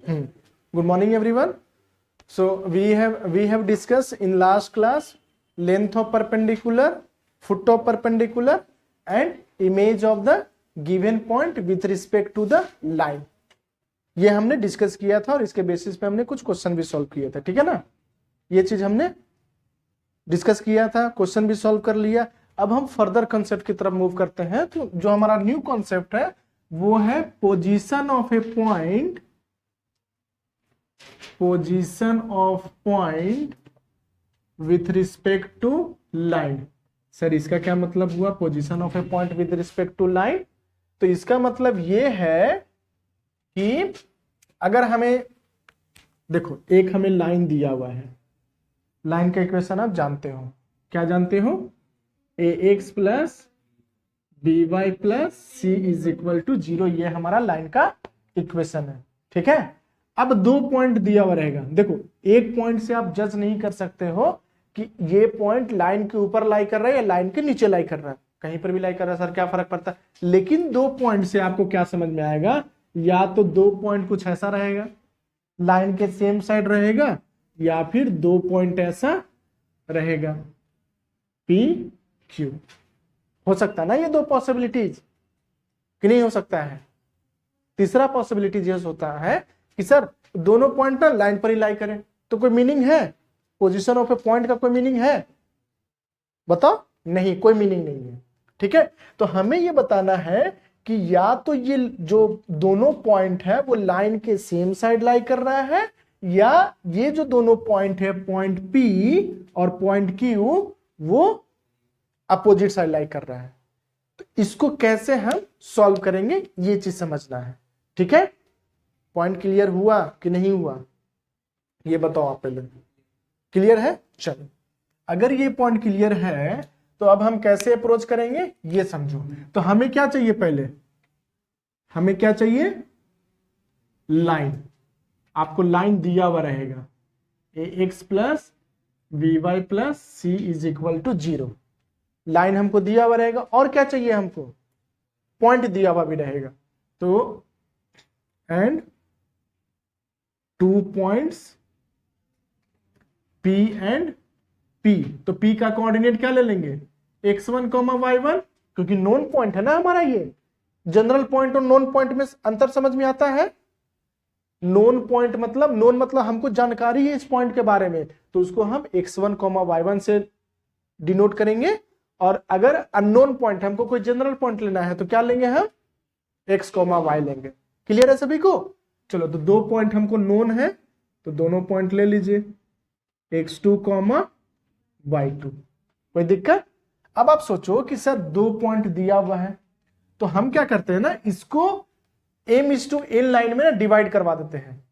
Good morning everyone. So we have discussed in last class length of perpendicular, foot of perpendicular and image of the given point with respect to the line. ये हमने discuss किया था और इसके basis पे हमने कुछ question भी सॉल्व किए थे, ठीक है ना। ये चीज हमने डिस्कस किया था, क्वेश्चन भी सॉल्व कर लिया। अब हम फर्दर कंसेप्ट की तरफ मूव करते हैं। तो जो हमारा न्यू कॉन्सेप्ट है वो है position of a point, position of point with respect to line. Sir इसका क्या मतलब हुआ, position of a point with respect to line? तो इसका मतलब ये है कि अगर हमें देखो, एक हमें लाइन दिया हुआ है, लाइन का इक्वेशन आप जानते हो, क्या जानते हो, ax plus B Y plus C is equal to 0, ये हमारा लाइन का इक्वेशन है, ठीक है। अब दो पॉइंट दिया हुआ रहेगा। देखो, एक पॉइंट से आप जज नहीं कर सकते हो कि ये पॉइंट लाइन के ऊपर लाई कर रहा है या लाइन के नीचे लाई कर रहा है, कहीं पर भी लाई कर रहा है, सर क्या फर्क पड़ता है। लेकिन दो पॉइंट से आपको क्या समझ में आएगा, या तो दो पॉइंट कुछ ऐसा रहेगा, लाइन के सेम साइड रहेगा, या फिर दो पॉइंट ऐसा रहेगा, पी क्यू। हो सकता है ना ये दो पॉसिबिलिटीज, कि नहीं हो सकता है। तीसरा पॉसिबिलिटी ये होता है कि सर दोनों पॉइंट ना लाइन पर ही लाई करें, तो कोई मीनिंग है, पोजीशन ऑफ ए पॉइंट का कोई मीनिंग है, बताओ। नहीं, कोई मीनिंग नहीं है, ठीक है। तो हमें ये बताना है कि या तो ये जो दोनों पॉइंट है वो लाइन के सेम साइड लाई कर रहा है, या ये जो दोनों पॉइंट है, पॉइंट P और पॉइंट Q, वो अपोजिट साइड लाई कर रहा है। तो इसको कैसे हम सॉल्व करेंगे ये चीज समझना है, ठीक है। पॉइंट क्लियर हुआ कि नहीं हुआ, ये बताओ आप पहले। क्लियर है? चलो, अगर ये पॉइंट क्लियर है तो अब हम कैसे अप्रोच करेंगे ये समझो। तो हमें क्या चाहिए, पहले हमें क्या चाहिए, लाइन। आपको लाइन दिया हुआ रहेगा, ax plus B Y plus C is equal to 0, line हमको दिया हुआ रहेगा। और क्या चाहिए हमको, पॉइंट दिया हुआ भी रहेगा। तो and two points P and P, तो P का कोऑर्डिनेट क्या ले लेंगे, x1, y1, क्योंकि नोन पॉइंट है ना हमारा ये। जनरल पॉइंट और नोन पॉइंट में अंतर समझ में आता है। नोन पॉइंट मतलब, नोन मतलब हमको जानकारी है इस पॉइंट के बारे में, तो उसको हम x1, y1 से डिनोट करेंगे। और अगर अननोन पॉइंट, हमको कोई जनरल पॉइंट लेना है, तो क्या लेंगे हम, x, y लेंगे। क्लियर है सभी को? चलो, तो दो पॉइंट हमको नोन है, तो दोनों पॉइंट ले लीजिए, x2, y2। कोई दिक्कत? अब आप सोचो कि सर दो पॉइंट दिया हुआ है, तो हम क्या करते हैं ना, इसको m/n लाइन में ना डिवाइड करवा देते हैं,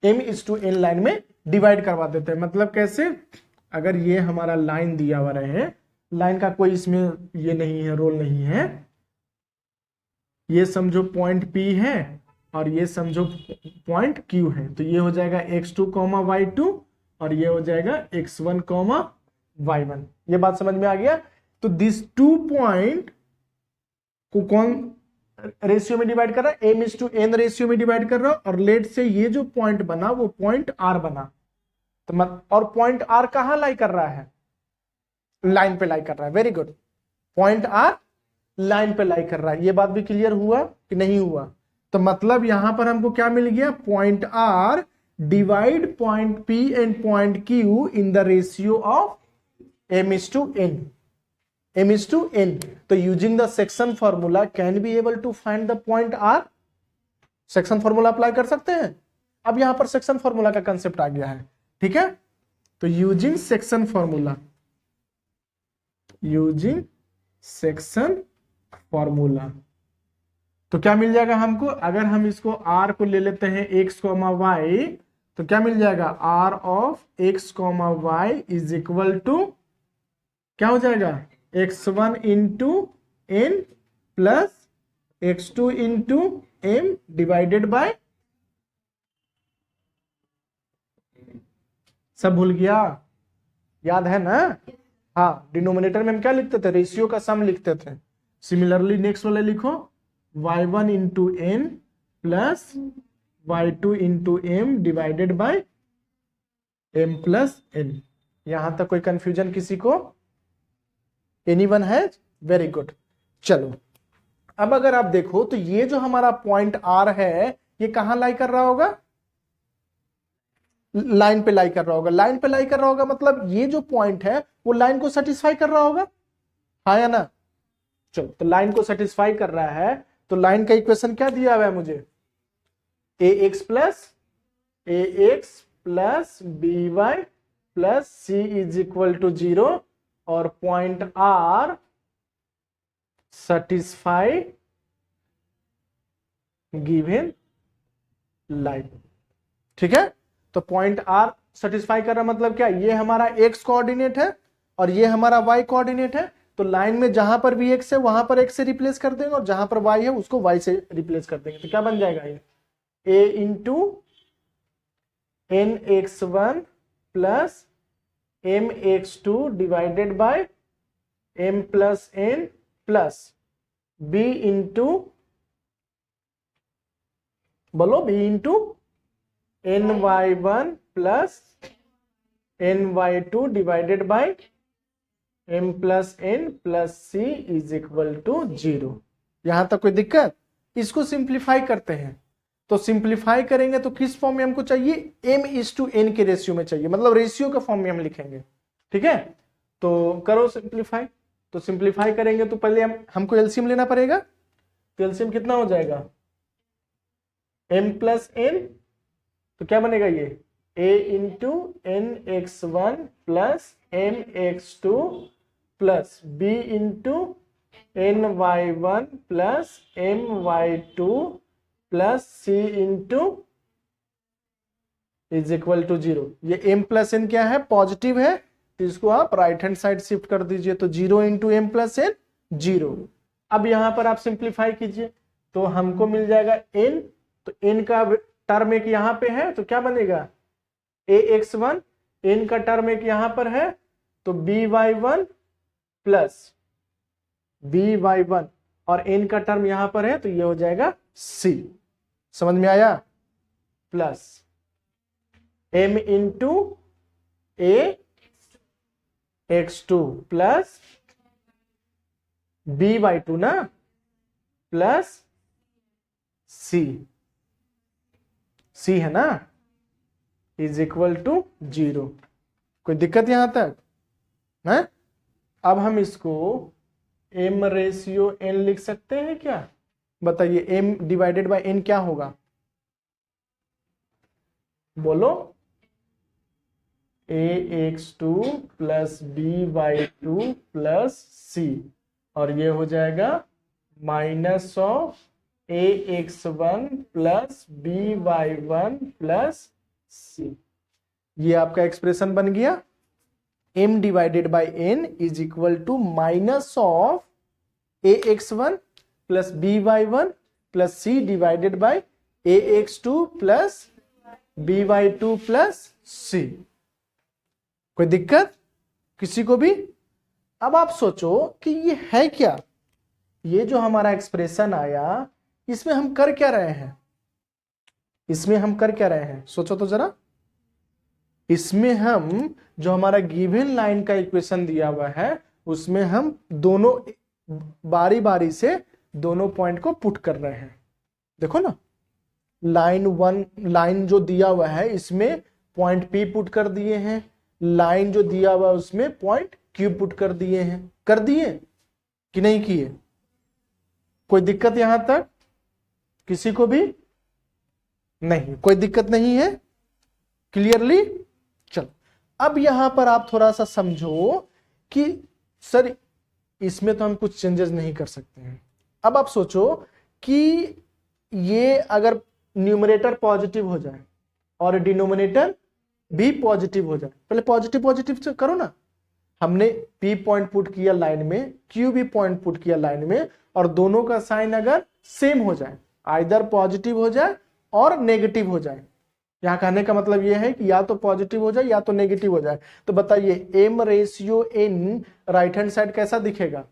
m/n लाइन में डिवाइड करवा देते हैं। मतलब कैसे, अगर ये हमारा लाइन दिया हुआ रहे, लाइन का कोई इसमें ये नहीं है, रोल नहीं है, ये समझो पॉइंट P है और ये समझो पॉइंट Q है, तो ये हो जाएगा x2, y2 और ये हो जाएगा x1, y1। ये बात समझ में आ गया? तो दिस टू पॉइंट को कौन रेशियो में डिवाइड कर रहा है, m/n रेशियो में डिवाइड कर रहा है। और लेट से ये जो पॉइंट बना वो पॉइंट R बना, तो और पॉइंट R कहां लाई कर रहा है, लाइन पे लाई कर रहा है। Very good, point R line पे लाई कर रहा है। ये बात भी क्लियर हुआ कि नहीं हुआ? तो मतलब यहां पर हमको क्या मिल गया, point R divide point P and point Q in the ratio of m/n, m/n। तो using the section formula can be able to find the point R। Section formula apply कर सकते हैं। अब यहां पर सेक्शन फॉर्मूला का concept आ गया है, ठीक है। तो using section formula, using section formula, तो क्या मिल जाएगा हमको, अगर हम इसको R को ले लेते हैं x, y, तो क्या मिल जाएगा, R of x, y is equal to क्या हो जाएगा, x1 into n plus x2 into m divided by, सब भूल गया, याद है ना। हाँ, डिनोमिनेटर में हम क्या लिखते थे, रेशियो का सम लिखते थे। सिमिलरली नेक्स्ट वाले लिखो, y1 into n plus y2 into M divided by m plus n। यहां तक कोई कंफ्यूजन किसी को? एनीवन है? Very good. चलो अब अगर आप देखो तो ये जो हमारा पॉइंट R है ये कहां लाई कर रहा होगा? लाइन पे लाई कर रहा होगा। लाइन पे लाई कर रहा होगा मतलब ये जो पॉइंट है वो लाइन को सेटिस्फाई कर रहा होगा, हाँ या ना? चलो तो लाइन को सेटिस्फाई कर रहा है तो लाइन का इक्वेशन क्या दिया हुआ है मुझे? ax plus by plus c is equal to 0 और point R satisfy given line. ठीक है, तो पॉइंट R सेटिस्फाई कर रहा मतलब क्या? ये हमारा x कोऑर्डिनेट है और ये हमारा y कोऑर्डिनेट है, तो लाइन में जहां पर भी x है वहां पर x से रिप्लेस कर देंगे और जहां पर y है उसको y से रिप्लेस कर देंगे। तो क्या बन जाएगा ये? a into nx1 plus mx2 divided by m plus n plus b into, बोलो, b into ny1 plus ny2 divided by m plus n plus c is equal to 0। यहां तक कोई दिक्कत? इसको सिंप्लीफाई करते हैं, तो सिंप्लीफाई करेंगे तो किस फॉर्म में हमको चाहिए? m/n के रेशियो में चाहिए, मतलब रेशियो के फॉर्म में हम लिखेंगे। ठीक है, तो करो सिंप्लीफाई। तो सिंप्लीफाई करेंगे तो पहले हमको एलसीएम लेना पड़ेगा। तो एलसीएम कितना हो जाएगा? m प्लस n, तो क्या बनेगा ये? a into nx1 plus mx2 plus b into ny1 plus my2 plus c into is equal to 0। ये m प्लस n क्या है? पॉजिटिव है, तो इसको आप राइट हैंड साइड शिफ्ट कर दीजिए, तो 0 इंटू एम प्लस एन 0। अब यहां पर आप सिंप्लीफाई कीजिए तो हमको मिल जाएगा n, तो n का टर्म एक यहां पे है तो क्या बनेगा? ax1, n का टर्म एक यहां पर है तो by1 प्लस by1 और n का टर्म यहां पर है तो ये हो जाएगा c। समझ में आया? Plus m into ax2 plus by2 ना प्लस c है ना, इज इक्वल टू 0। कोई दिक्कत यहां तक है? अब हम इसको m रेशियो n लिख सकते हैं क्या? बताइए, m डिवाइडेड बाय n क्या होगा? बोलो, ax2 plus by2 plus c, और ये हो जाएगा minus of ax1 plus by1 plus c। ये आपका एक्सप्रेशन बन गया। m divided by n is equal to minus of ax1 plus by1 plus c divided by ax2 plus by2 plus c। कोई दिक्कत किसी को भी? अब आप सोचो कि ये है क्या? ये जो हमारा एक्सप्रेशन आया इसमें हम कर क्या रहे हैं? इसमें हम कर क्या रहे हैं? सोचो तो जरा। इसमें हम जो हमारा गिवन लाइन का इक्वेशन दिया हुआ है उसमें हम दोनों बारी बारी से दोनों पॉइंट को पुट कर रहे हैं। देखो ना, लाइन जो दिया हुआ है इसमें पॉइंट P पुट कर दिए हैं, लाइन जो दिया हुआ है उसमें पॉइंट Q पुट कर दिए हैं। कर दिए कि नहीं किए? कोई दिक्कत यहां तक किसी को भी? नहीं, कोई दिक्कत नहीं है। क्लियरली? चलो अब यहां पर आप थोड़ा सा समझो कि सर इसमें तो हम कुछ चेंजेस नहीं कर सकते हैं। अब आप सोचो कि ये अगर न्यूमरेटर पॉजिटिव हो जाए और डिनोमिनेटर भी पॉजिटिव हो जाए, पहले पॉजिटिव पॉजिटिव से करो ना। हमने P पॉइंट पुट किया लाइन में, Q भी पॉइंट पुट किया लाइन में, और दोनों का साइन अगर सेम हो जाए, आइदर पॉजिटिव हो जाए और नेगेटिव हो जाए। यहां कहने का मतलब यह है कि या तो पॉजिटिव हो जाए या तो नेगेटिव हो जाए। तो बताइए m ratio n right hand side कैसा दिखेगा?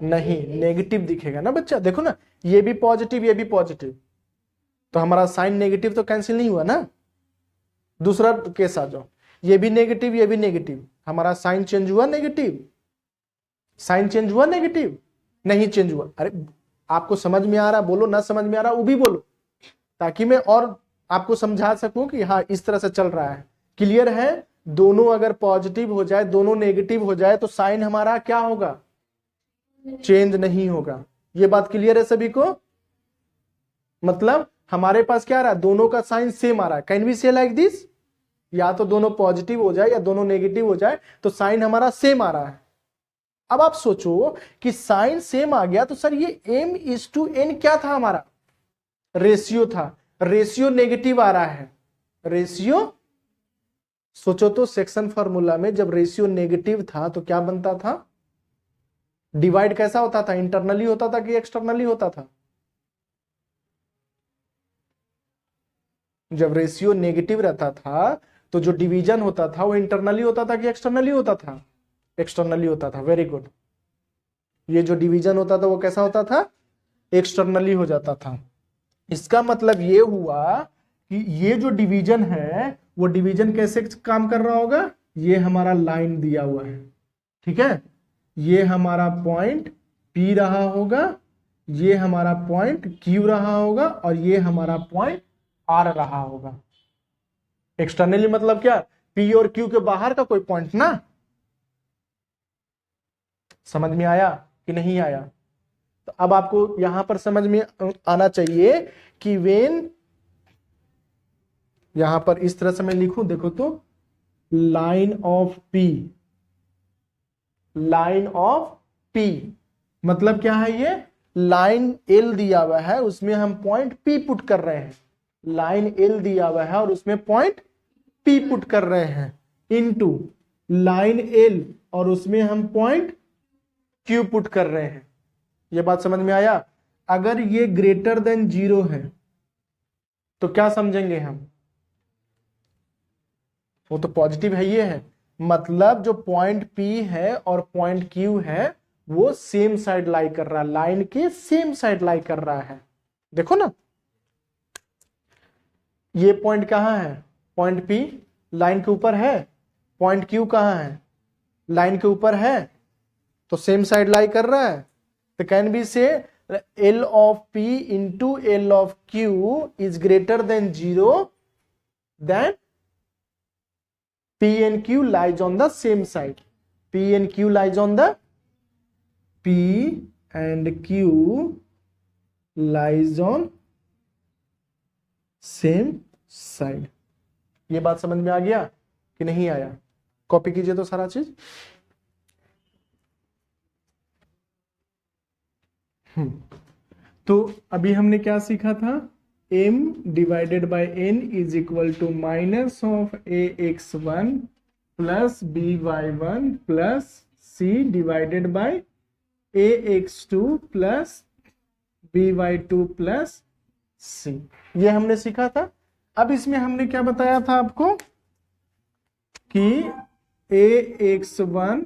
नहीं, नेगेटिव दिखेगा ना बच्चा। देखो ना, ये भी पॉजिटिव ये भी पॉजिटिव, तो हमारा साइन नेगेटिव तो कैंसिल नहीं हुआ ना। दूसरा केस आ जाओ, ये भी नेगेटिव ये भी नेगेटिव, हमारा साइन चेंज हुआ नेगेटिव, साइन चेंज हुआ नेगेटिव, नहीं चेंज हुआ। अरे आपको समझ में आ रहा बोलो, ना समझ में आ रहा वो भी बोलो, ताकि मैं और आपको समझा सकूं कि हाँ इस तरह से चल रहा है। क्लियर है? दोनों अगर पॉजिटिव हो जाए दोनों नेगेटिव हो जाए तो साइन हमारा क्या होगा? चेंज नहीं होगा। ये बात क्लियर है सभी को? मतलब हमारे पास क्या आ रहा है? दोनों का साइन सेम आ रहा है। कैन वी से लाइक दिस? या तो दोनों पॉजिटिव हो जाए या दोनों नेगेटिव हो जाए तो साइन हमारा सेम आ रहा है। अब आप सोचो कि साइन सेम आ गया तो सर ये m/n क्या था? हमारा रेशियो था। रेशियो नेगेटिव आ रहा है। रेशियो सोचो तो, सेक्शन फॉर्मूला में जब रेशियो नेगेटिव था तो क्या बनता था? डिवाइड कैसा होता था? इंटरनली होता था कि एक्सटर्नली होता था? जब रेशियो नेगेटिव रहता था तो जो डिवीजन होता था वो इंटरनली होता था कि एक्सटर्नली होता था? एक्सटर्नली होता था। Very good. ये जो डिवीजन होता था वो कैसा होता था? एक्सटर्नली हो जाता था। इसका मतलब ये हुआ कि ये जो डिवीजन है वो डिवीजन कैसे काम कर रहा होगा? ये हमारा लाइन दिया हुआ है, ठीक है, ये हमारा पॉइंट P रहा होगा, ये हमारा पॉइंट Q रहा होगा और ये हमारा पॉइंट R रहा होगा। एक्सटर्नली मतलब क्या? P और Q के बाहर का कोई पॉइंट ना। समझ में आया कि नहीं आया? तो अब आपको यहां पर समझ में आना चाहिए कि वेन, यहां पर इस तरह से मैं लिखूं, देखो तो, line of P, line of P मतलब क्या है? ये लाइन L दिया हुआ है, उसमें हम पॉइंट P पुट कर रहे हैं। लाइन L दिया हुआ है और उसमें पॉइंट P पुट कर रहे हैं, इनटू लाइन L और उसमें हम पॉइंट Q पुट कर रहे हैं। ये बात समझ में आया? अगर ये ग्रेटर देन 0 है तो क्या समझेंगे हम? वो तो पॉजिटिव है, ये है, मतलब जो पॉइंट P है और पॉइंट Q है वो सेम साइड लाई कर रहा है, लाइन के सेम साइड लाई कर रहा है। देखो ना, ये पॉइंट कहां है? पॉइंट P लाइन के ऊपर है, पॉइंट Q कहां है? लाइन के ऊपर है, तो सेम साइड लाई कर रहा है। तो कैन बी से L of P into L of Q is greater than 0, then P and Q lies on the same side. P and Q lies on the P and Q lies on same side. ये बात समझ में आ गया कि नहीं आया? Copy कीजिए तो सारा चीज। तो अभी हमने क्या सीखा था? m divided by n is equal to minus of ax1 plus by1 plus c divided by ax2 plus by2 plus c। ये हमने सीखा था। अब इसमें हमने क्या बताया था आपको कि ax1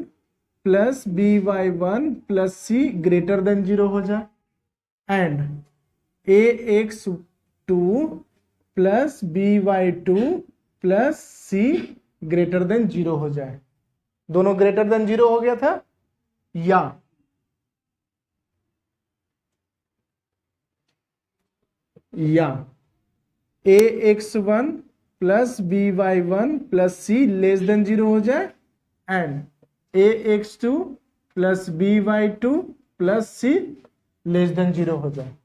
plus by1 plus c greater than 0 हो जाए and ax2 plus by2 plus c greater than 0 हो जाए। दोनों ग्रेटर देन 0 हो गया था, या ax1 plus by1 plus c less than 0 हो जाए and ax2 plus by2 plus c less than 0 हो जाए।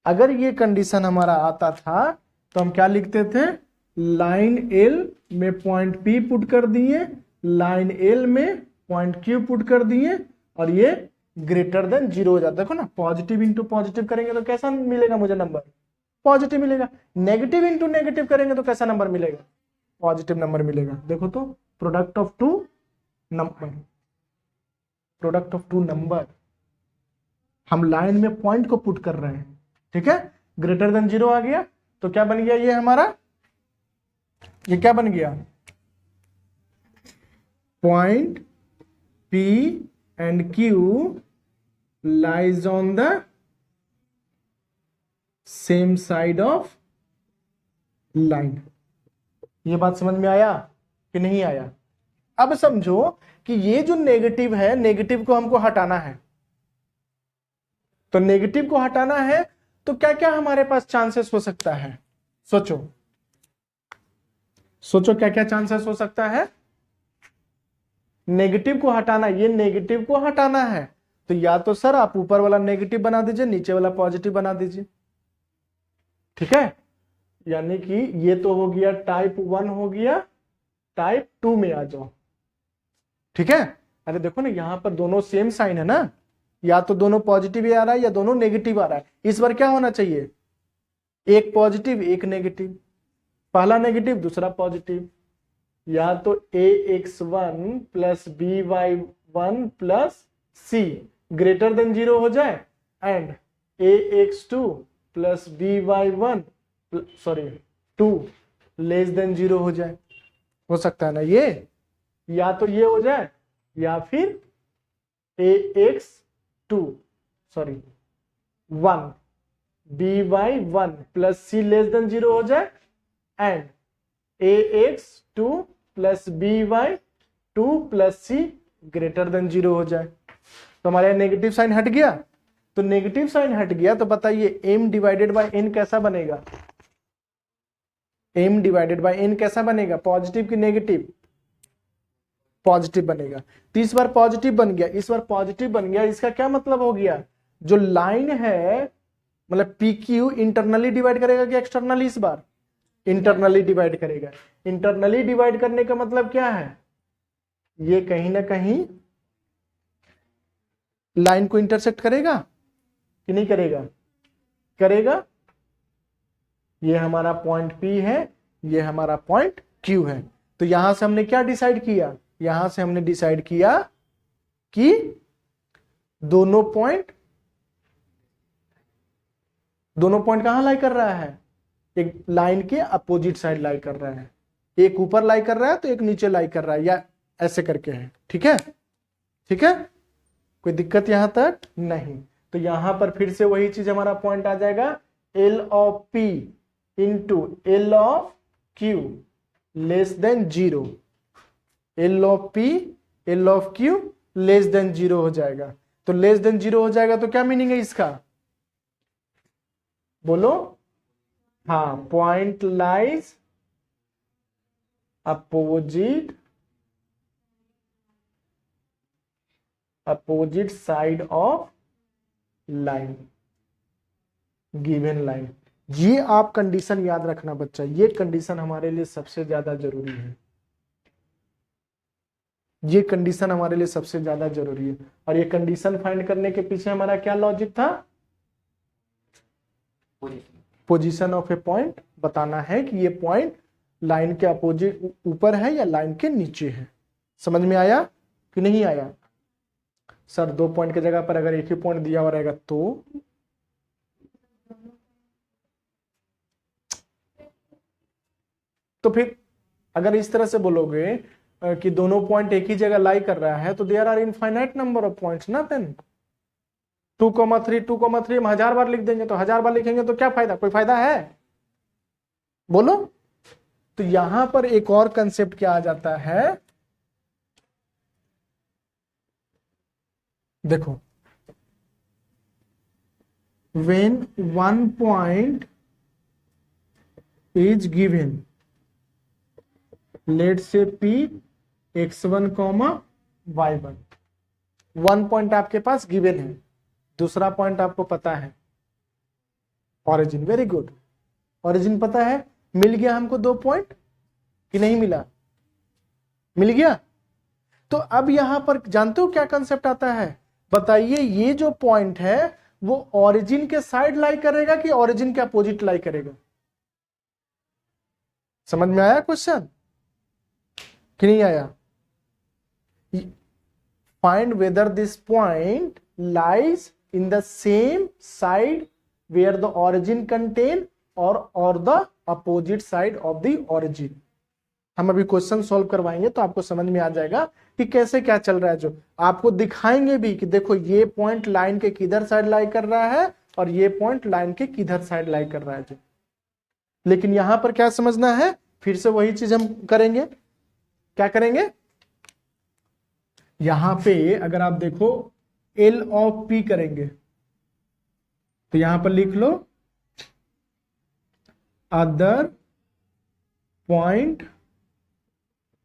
अगर ये कंडीशन हमारा आता था तो हम क्या लिखते थे? लाइन L में पॉइंट P पुट कर दिए, लाइन L में पॉइंट Q पुट कर दिए और ये ग्रेटर देन 0 हो जाता है। देखो ना, पॉजिटिव इंटू पॉजिटिव करेंगे तो कैसा मिलेगा मुझे नंबर? पॉजिटिव मिलेगा। नेगेटिव इंटू नेगेटिव करेंगे तो कैसा नंबर मिलेगा? पॉजिटिव नंबर मिलेगा। देखो तो, product of two number, product of two number, हम लाइन में पॉइंट को पुट कर रहे हैं, ठीक है। ग्रेटर देन 0 आ गया तो क्या बन गया? ये हमारा, ये क्या बन गया? Point P and Q lies on the same side of line। ये बात समझ में आया कि नहीं आया? अब समझो कि ये जो नेगेटिव है, नेगेटिव को हमको हटाना है। तो नेगेटिव को हटाना है तो क्या क्या हमारे पास चांसेस हो सकता है? सोचो सोचो क्या क्या चांसेस हो सकता है? नेगेटिव को हटाना, ये नेगेटिव को हटाना है तो या तो सर आप ऊपर वाला नेगेटिव बना दीजिए, नीचे वाला पॉजिटिव बना दीजिए, ठीक है। यानी कि ये तो हो गया टाइप 1 हो गया, टाइप 2 में आ जाओ, ठीक है। अरे देखो ना यहां पर दोनों सेम साइन है ना, या तो दोनों पॉजिटिव आ रहा है या दोनों नेगेटिव आ रहा है। इस बार क्या होना चाहिए? एक पॉजिटिव एक नेगेटिव, पहला नेगेटिव दूसरा पॉजिटिव, या तो ax1 plus by1 plus c greater than 0 हो जाए and ax2 plus by1 sorry 2 less than 0 हो जाए। हो सकता है ना ये, या तो ये हो जाए या फिर ax2 sorry 1 by1 plus c less than 0 हो जाए and ax2 plus by2 plus c greater than 0 हो जाए। तो हमारे नेगेटिव साइन हट गया। तो नेगेटिव साइन हट गया तो बताइए m डिवाइडेड बाय n कैसा बनेगा? m डिवाइडेड बाय n कैसा बनेगा? पॉजिटिव की नेगेटिव? पॉजिटिव बनेगा। तो इस बार पॉजिटिव बन गया, इस बार पॉजिटिव बन गया। इसका क्या मतलब हो गया? जो लाइन है मतलब PQ इंटरनली डिवाइड करेगा कि एक्सटर्नली? इस बार इंटरनली डिवाइड करेगा। इंटरनली डिवाइड करने का मतलब क्या है? ये कहीं ना कहीं लाइन को इंटरसेक्ट करेगा कि नहीं करेगा? करेगा। ये हमारा पॉइंट P है, ये हमारा पॉइंट Q है। तो यहां से हमने क्या डिसाइड किया? यहां से हमने डिसाइड किया कि दोनों पॉइंट कहां लाई कर रहा है? एक लाइन के अपोजिट साइड लाई कर रहा है। एक ऊपर लाई कर रहा है तो एक नीचे लाई कर रहा है, या ऐसे करके है, ठीक है। ठीक है, कोई दिक्कत यहां तक नहीं। तो यहां पर फिर से वही चीज हमारा पॉइंट आ जाएगा, L of P into L of Q less than 0। L of P L of Q less than 0 हो जाएगा। तो लेस देन 0 हो जाएगा तो क्या मीनिंग है इसका? बोलो। हाँ, point lies opposite side of line, given line. ये आप कंडीशन याद रखना बच्चा, ये कंडीशन हमारे लिए सबसे ज्यादा जरूरी है। ये कंडीशन हमारे लिए सबसे ज्यादा जरूरी है। और ये कंडीशन फाइंड करने के पीछे हमारा क्या लॉजिक था? पोजीशन ऑफ ए पॉइंट बताना है कि ये पॉइंट लाइन के अपोजिट ऊपर है या लाइन के नीचे है। समझ में आया कि नहीं आया? सर 2 पॉइंट की जगह पर अगर एक ही पॉइंट दिया हुआ रहेगा तो फिर अगर इस तरह से बोलोगे कि दोनों पॉइंट एक ही जगह लाई कर रहा है तो there are infinite number of points ना। देन 2,3 2,3 हम 1000 बार लिख देंगे, तो 1000 बार लिखेंगे तो क्या फायदा? कोई फायदा है? बोलो। तो यहां पर एक और कंसेप्ट क्या आ जाता है, देखो, when one point is given, let's say P x1, y1, 1 point आपके पास गिवन है, दूसरा पॉइंट आपको पता है ओरिजिन। वेरी गुड, ओरिजिन पता है। मिल गया हमको 2 पॉइंट कि नहीं मिला? मिल गया। तो अब यहां पर जानते हो क्या कंसेप्ट आता है? बताइए, ये जो पॉइंट है वो ओरिजिन के साइड लाई करेगा कि ओरिजिन के अपोजिट लाई करेगा? समझ में आया क्वेश्चन कि नहीं आया? Find whether this point lies in the same side where the origin contain और the opposite side of the origin. हम अभी क्वेश्चन सॉल्व करवाएंगे तो आपको समझ में आ जाएगा कि कैसे क्या चल रहा है, जो आपको दिखाएंगे भी कि देखो ये पॉइंट लाइन के किधर साइड लाई कर रहा है और ये पॉइंट लाइन के किधर साइड लाई कर रहा है जो। लेकिन यहां पर क्या समझना है, फिर से वही चीज हम करेंगे। क्या करेंगे, यहां पे अगर आप देखो एल ऑफ पी करेंगे तो यहां पर लिख लो other point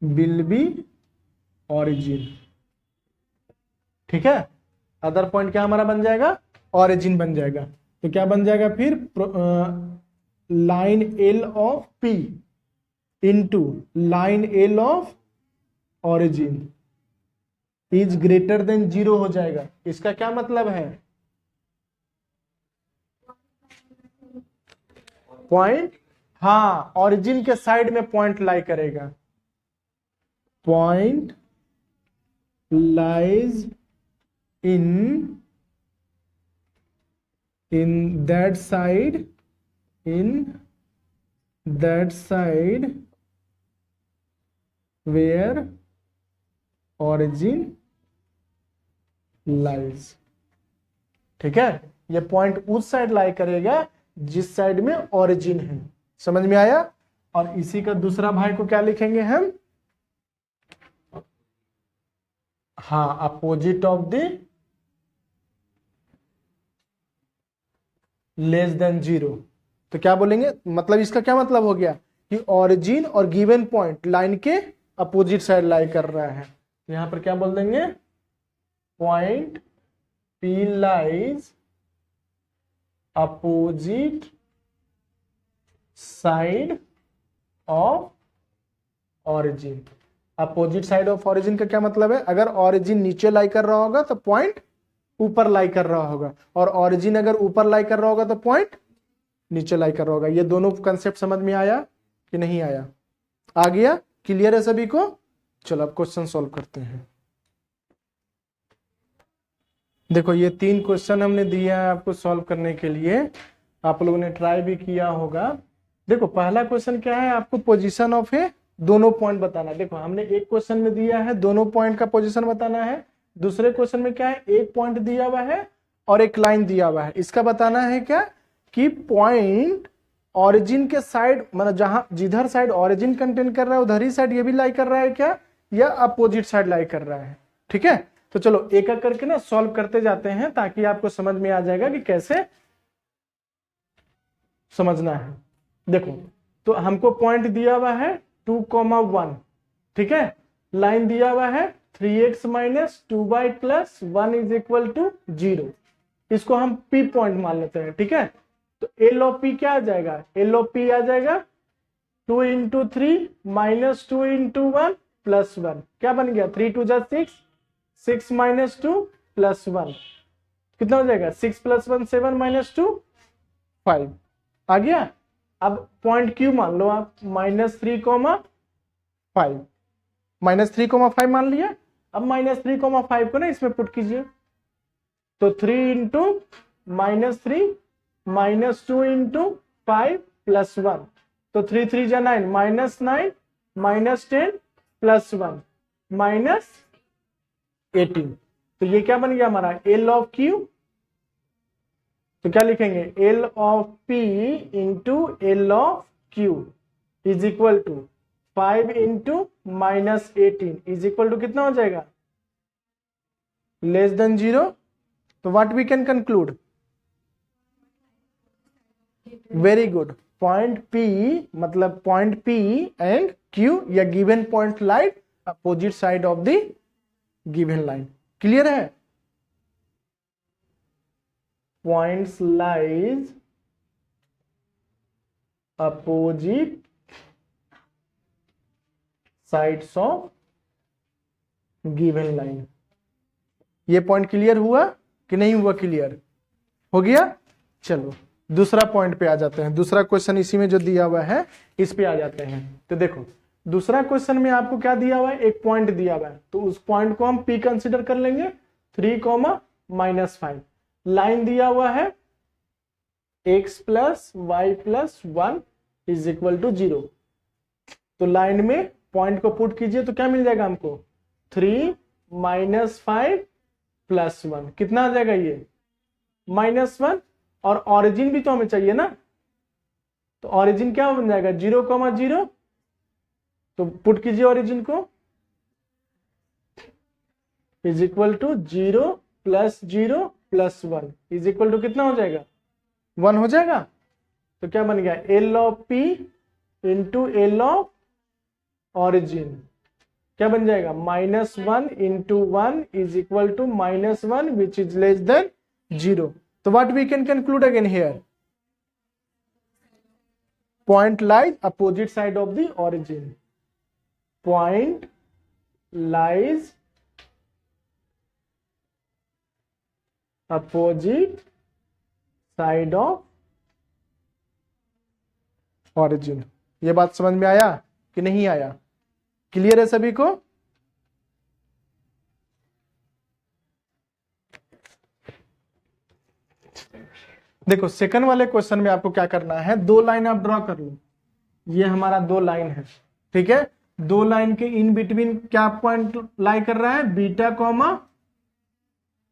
will be origin. ठीक है, अदर पॉइंट क्या हमारा बन जाएगा, ऑरिजिन बन जाएगा। तो क्या बन जाएगा फिर, line L of P into line L of origin is greater than 0 हो जाएगा। इसका क्या मतलब है, पॉइंट, हाँ ऑरिजिन के साइड में पॉइंट लाई करेगा, point lies in that side, in that side where origin lies। ठीक है, ये पॉइंट उस साइड लाई करेगा जिस साइड में ओरिजिन है। समझ में आया। और इसी का दूसरा भाई को क्या लिखेंगे हम, हाँ opposite of the less than 0। तो क्या बोलेंगे, मतलब इसका क्या मतलब हो गया कि ओरिजिन और गिवन पॉइंट लाइन के अपोजिट साइड लाई कर रहा है। यहां पर क्या बोल देंगे, point P lies opposite side of origin. Opposite side of origin का क्या मतलब है, अगर ओरिजिन नीचे लाई कर रहा होगा तो पॉइंट ऊपर लाई कर रहा होगा, और ओरिजिन अगर ऊपर लाई कर रहा होगा तो पॉइंट नीचे लाई कर रहा होगा। ये दोनों कंसेप्ट समझ में आया कि नहीं आया, आ गया, क्लियर है सभी को। चलो अब क्वेश्चन सॉल्व करते हैं। देखो ये 3 क्वेश्चन हमने दिया है आपको सॉल्व करने के लिए, आप लोगों ने ट्राई भी किया होगा। देखो पहला क्वेश्चन क्या है, आपको पोजीशन ऑफ ए दोनों पॉइंट बताना है। देखो हमने एक क्वेश्चन में दिया है दोनों पॉइंट का पोजीशन बताना है, दूसरे क्वेश्चन में क्या है, एक पॉइंट दिया हुआ है और एक लाइन दिया हुआ है। इसका बताना है क्या कि पॉइंट ओरिजिन के साइड, मतलब जहां जिधर साइड ओरिजिन कंटेन कर रहा है उधर ही साइड ये भी लाई कर रहा है क्या, या अपोजिट साइड लाई कर रहा है। ठीक है, तो चलो एक एक करके ना सॉल्व करते जाते हैं ताकि आपको समझ में आ जाएगा कि कैसे समझना है। देखो तो हमको पॉइंट दिया हुआ है 2,1, ठीक है, लाइन दिया हुआ है 3x minus 2y plus 1 is equal to 0। इसको हम P पॉइंट मान लेते हैं। ठीक है, तो एल ऑफ पी क्या आ जाएगा, एल ऑफ पी आ जाएगा 2 इंटू 3 माइनस 2 इंटू 1 प्लस 1। क्या बन गया, 3 2 जा 6, 6 माइनस 2 प्लस 1 कितना हो जाएगा, 6 प्लस 1 7 माइनस 2 5 आ गया। अब पॉइंट क्यू मान लो आप, -3,5 -3,5 मान लिया। अब -3,5 को ना इसमें पुट कीजिए, तो 3 इंटू -3 माइनस 2 इंटू 5 प्लस 1, तो 3 3 जा 9 -9 -10 प्लस 1 -18। तो ये क्या बन गया हमारा एल ऑफ क्यू। तो क्या लिखेंगे, L of P into L of Q is equal to 5 into -18 is equal to कितना हो जाएगा, लेस देन 0। तो what we can conclude, very good, point P मतलब पॉइंट P एंड Q या given point line opposite side of the given line. Clear है, points lies opposite sides of given line. ये point clear हुआ कि नहीं हुआ, clear हो गया। चलो दूसरा पॉइंट पे आ जाते हैं, दूसरा क्वेश्चन इसी में जो दिया हुआ है इस पे आ जाते हैं। तो देखो दूसरा क्वेश्चन में आपको क्या दिया हुआ है, एक पॉइंट दिया हुआ है, तो उस पॉइंट को हम P कंसीडर कर लेंगे 3,-5। लाइन दिया हुआ है x plus Y plus 1 is equal to 0। तो लाइन में पॉइंट को पुट कीजिए तो क्या मिल जाएगा हमको, 3 -5 +1 कितना आ जाएगा ये -1। और ऑरिजिन भी तो हमें चाहिए ना, तो ऑरिजिन क्या बन जाएगा 0, 0। तो पुट कीजिए ऑरिजिन को, is equal to 0 + 0 + 1 is equal to कितना हो जाएगा 1 हो जाएगा। तो क्या बन गया L of P into L of origin क्या बन जाएगा -1 into 1 is equal to -1 which is less than 0। तो what we can conclude again here, point lies opposite side of the origin, point lies opposite side of origin। ये बात समझ में आया कि नहीं आया, क्लियर है सभी को। देखो सेकंड वाले क्वेश्चन में आपको क्या करना है, दो लाइन आप ड्रॉ कर लो, ये हमारा दो लाइन है, ठीक है। दो लाइन के इन बिटवीन क्या पॉइंट लाई कर रहा है, बीटा कॉमा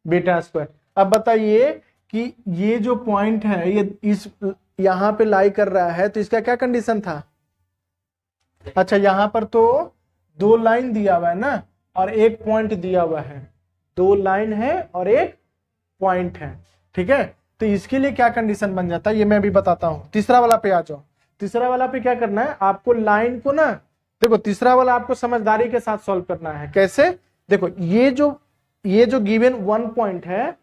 बीटा स्क्वायर। अब बताइए कि ये जो पॉइंट है ये इस यहां पे लाई कर रहा है, तो इसका क्या कंडीशन था। अच्छा यहां पर तो दो लाइन दिया हुआ है ना, और एक पॉइंट दिया हुआ है, दो लाइन है और एक पॉइंट है, ठीक है। तो इसके लिए क्या कंडीशन बन जाता है ये मैं भी बताता हूं। तीसरा वाला पे आ जाओ। तीसरा वाला पे क्या करना है, आपको लाइन को ना, देखो तीसरा वाला आपको समझदारी के साथ सॉल्व करना है। कैसे, देखो ये जो गिवन 1 पॉइंट है,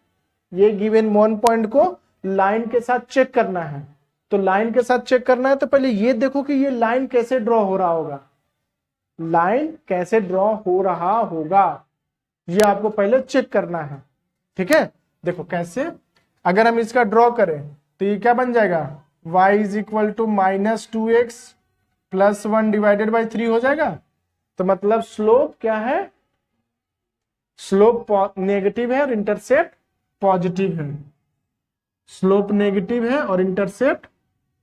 ये गिवन 1 पॉइंट को लाइन के साथ चेक करना है। तो लाइन के साथ चेक करना है तो पहले ये देखो कि ये लाइन कैसे ड्रॉ हो रहा होगा, लाइन कैसे ड्रॉ हो रहा होगा, ये आपको पहले चेक करना है, ठीक है। देखो कैसे, अगर हम इसका ड्रॉ करें तो ये क्या बन जाएगा y is equal to -2x + 1 divided by 3 हो जाएगा। तो मतलब स्लोप क्या है, स्लोप नेगेटिव है और इंटरसेप्ट पॉजिटिव है, स्लोप नेगेटिव है और इंटरसेप्ट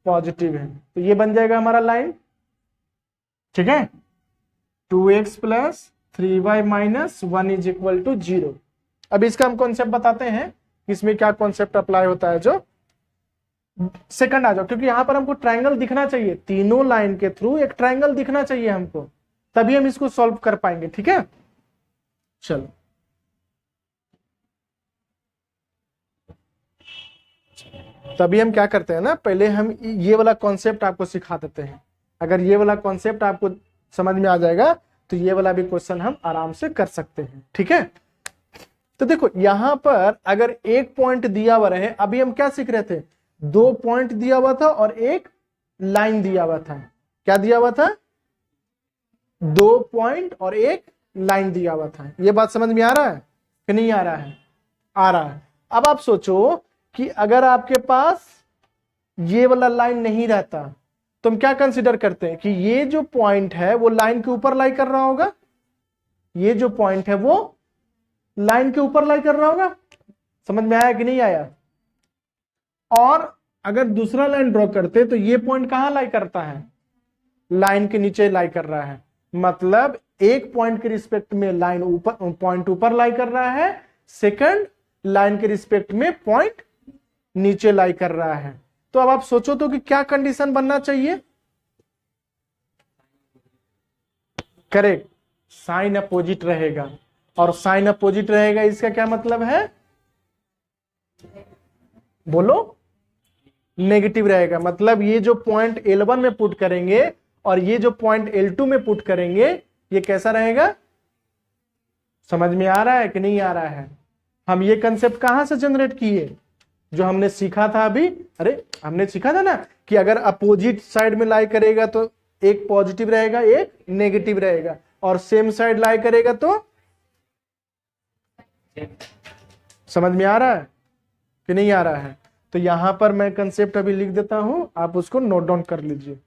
पॉजिटिव है। तो ये बन जाएगा हमारा लाइन, ठीक है। 2x + 3y - 1 is equal to 0। अब इसका हम कॉन्सेप्ट बताते हैं, इसमें क्या कॉन्सेप्ट अप्लाई होता है। जो सेकंड आ जाओ, क्योंकि यहां पर हमको ट्रायंगल दिखना चाहिए, तीनों लाइन के थ्रू एक ट्रायंगल दिखना चाहिए हमको, तभी हम इसको सॉल्व कर पाएंगे, ठीक है। चलो तभी हम क्या करते हैं ना, पहले हम ये वाला कॉन्सेप्ट आपको सिखा देते हैं। अगर ये वाला कॉन्सेप्ट आपको समझ में आ जाएगा तो ये वाला भी क्वेश्चन हम आराम से कर सकते हैं, ठीक है। तो देखो यहां पर अगर एक पॉइंट दिया हुआ रहे, अभी हम क्या सीख रहे थे, दो पॉइंट दिया हुआ था और एक लाइन दिया हुआ था। क्या दिया हुआ था, दो पॉइंट और एक लाइन दिया हुआ था। ये बात समझ में आ रहा है कि नहीं आ रहा है, आ रहा है। अब आप सोचो कि अगर आपके पास ये वाला लाइन नहीं रहता तो हम क्या कंसीडर करते हैं कि ये जो पॉइंट है वो लाइन के ऊपर लाई कर रहा होगा, ये जो पॉइंट है वो लाइन के ऊपर लाई कर रहा होगा। समझ में आया कि नहीं आया। और अगर दूसरा लाइन ड्रॉ करते तो ये पॉइंट कहां लाई करता है, लाइन के नीचे लाई कर रहा है। मतलब एक पॉइंट के रिस्पेक्ट में लाइन ऊपर, पॉइंट ऊपर लाई कर रहा है, सेकंड लाइन के रिस्पेक्ट में पॉइंट नीचे लाई कर रहा है। तो अब आप सोचो तो कि क्या कंडीशन बनना चाहिए, करेक्ट, साइन अपोजिट रहेगा। और साइन अपोजिट रहेगा इसका क्या मतलब है, बोलो, नेगेटिव रहेगा। मतलब ये जो पॉइंट L1 में पुट करेंगे और ये जो पॉइंट L2 में पुट करेंगे, ये कैसा रहेगा, समझ में आ रहा है कि नहीं आ रहा है। हम ये कंसेप्ट कहां से जनरेट किए, जो हमने सीखा था अभी, अरे हमने सीखा था ना कि अगर अपोजिट साइड में लाई करेगा तो एक पॉजिटिव रहेगा एक नेगेटिव रहेगा, और सेम साइड लाई करेगा तो, समझ में आ रहा है कि नहीं आ रहा है। तो यहां पर मैं कंसेप्ट अभी लिख देता हूं, आप उसको नोट डाउन कर लीजिए।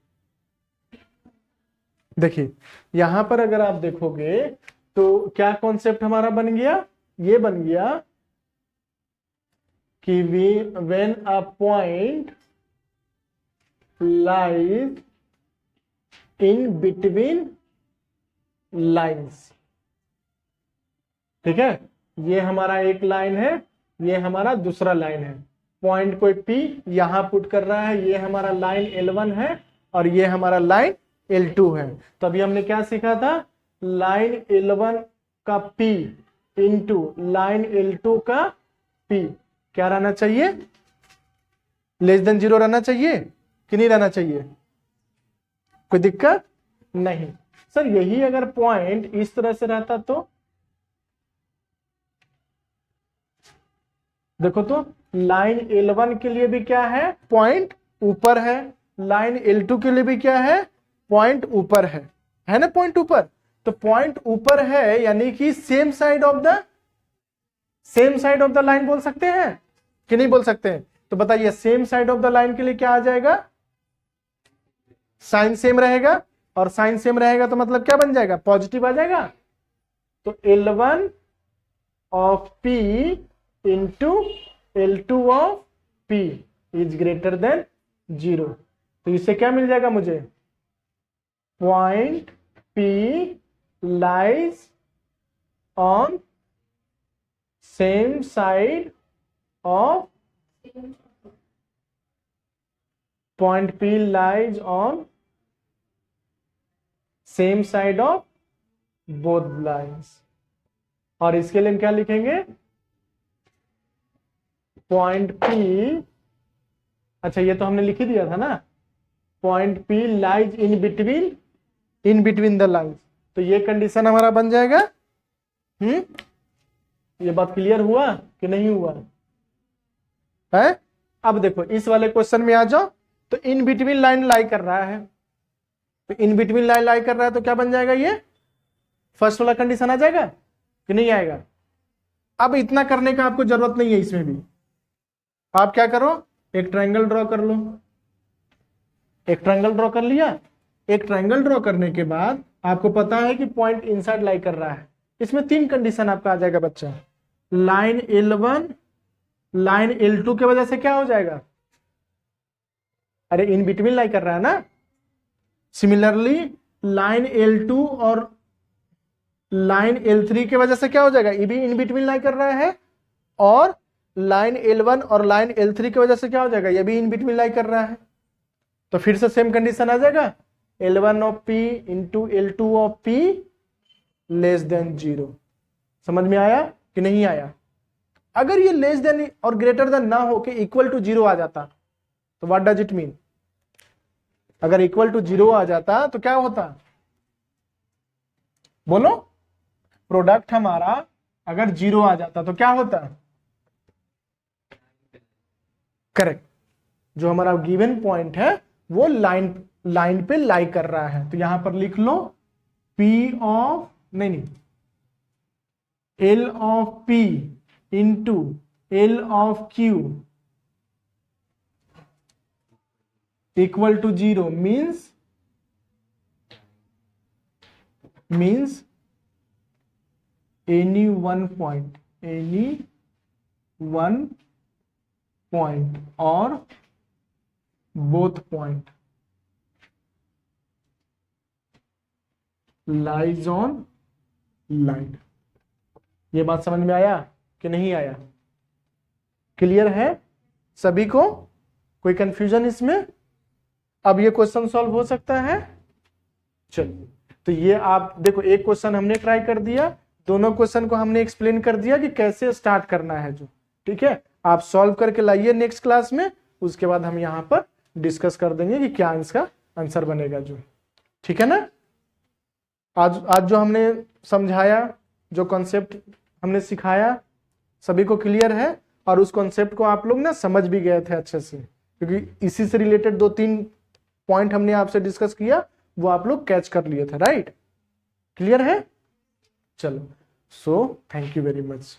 देखिए यहां पर अगर आप देखोगे तो क्या कॉन्सेप्ट हमारा बन गया, ये बन गया कि when a point lies in between lines, ठीक है, ये हमारा एक लाइन है, ये हमारा दूसरा लाइन है। पॉइंट कोई P यहां पुट कर रहा है, ये हमारा लाइन L1 है और ये हमारा लाइन L2 है। तो अभी हमने क्या सीखा था, लाइन L1 का P इंटू लाइन L2 का P क्या रहना चाहिए, लेस देन 0 रहना चाहिए कि नहीं रहना चाहिए, कोई दिक्कत नहीं। सर यही अगर पॉइंट इस तरह से रहता तो देखो, तो लाइन L1 के लिए भी क्या है, पॉइंट ऊपर है, लाइन L2 के लिए भी क्या है, पॉइंट ऊपर है ना, पॉइंट ऊपर। तो पॉइंट ऊपर है यानी कि same side of the line बोल सकते हैं कि नहीं बोल सकते हैं। तो बताइए same side of the line के लिए क्या आ जाएगा, साइन सेम रहेगा, और साइन सेम रहेगा तो मतलब क्या बन जाएगा, पॉजिटिव आ जाएगा। तो L1 of P into L2 of P is greater than 0। तो इससे क्या मिल जाएगा मुझे, point P lies on same side of point P lies on same side of both lines. और इसके लिए हम क्या लिखेंगे, पॉइंट P, अच्छा ये तो हमने लिख ही दिया था ना, point P lies in between the lines. तो ये कंडीशन हमारा बन जाएगा। ये बात क्लियर हुआ कि नहीं हुआ है। अब देखो इस वाले क्वेश्चन में आ जाओ, तो इन बिटवीन लाइन लाई कर रहा है, तो इन बिटवीन लाइन लाई कर रहा है तो क्या बन जाएगा, ये फर्स्ट वाला कंडीशन आ जाएगा कि नहीं आएगा। अब इतना करने का आपको जरूरत नहीं है, इसमें भी आप क्या करो, एक ट्रायंगल ड्रॉ कर लो। एक ट्रायंगल ड्रॉ कर लिया, एक ट्रायंगल ड्रॉ करने के बाद आपको पता है कि पॉइंट इनसाइड लाई कर रहा है। इसमें 3 कंडीशन आपका आ जाएगा बच्चा, लाइन L1 लाइन L2 के वजह से क्या हो जाएगा, अरे इन बिटवीन लाई कर रहा है ना। सिमिलरली लाइन L2 और लाइन L3 के वजह से क्या हो जाएगा, ये भी इन बिटवीन लाई कर रहा है, और लाइन L1 और लाइन L3 की वजह से क्या हो जाएगा, ये भी इन बिटवीन लाई कर रहा है। तो फिर से सेम कंडीशन आ जाएगा, L1 of P into L2 of P less than 0। समझ में आया कि नहीं आया। अगर ये लेस देन और ग्रेटर देन ना हो के इक्वल टू 0 आ जाता तो व्हाट डज इट मीन, अगर इक्वल टू 0 आ जाता तो क्या होता, बोलो, प्रोडक्ट हमारा अगर 0 आ जाता तो क्या होता, करेक्ट, जो हमारा गिवन पॉइंट है वो लाइन पे लाई कर रहा है। तो यहां पर लिख लो P ऑफ नहीं L of P into L of Q equal to 0 means any one point or both point lies on line। ये बात समझ में आया कि नहीं आया, क्लियर है सभी को, कोई कंफ्यूजन इसमें। अब ये क्वेश्चन सॉल्व हो सकता है। चलिए, तो ये आप देखो, एक क्वेश्चन हमने ट्राई कर दिया, दोनों क्वेश्चन को हमने एक्सप्लेन कर दिया कि कैसे स्टार्ट करना है जो, ठीक है। आप सॉल्व करके लाइए नेक्स्ट क्लास में, उसके बाद हम यहाँ पर डिस्कस कर देंगे कि क्या इसका आंसर बनेगा जो, ठीक है ना। आज जो हमने समझाया, जो कॉन्सेप्ट हमने सिखाया, सभी को क्लियर है, और उस कॉन्सेप्ट को आप लोग ना समझ भी गए थे अच्छे से, क्योंकि इसी से रिलेटेड 2-3 पॉइंट हमने आपसे डिस्कस किया, वो आप लोग कैच कर लिए थे, राइट, क्लियर है। चलो, so thank you very much.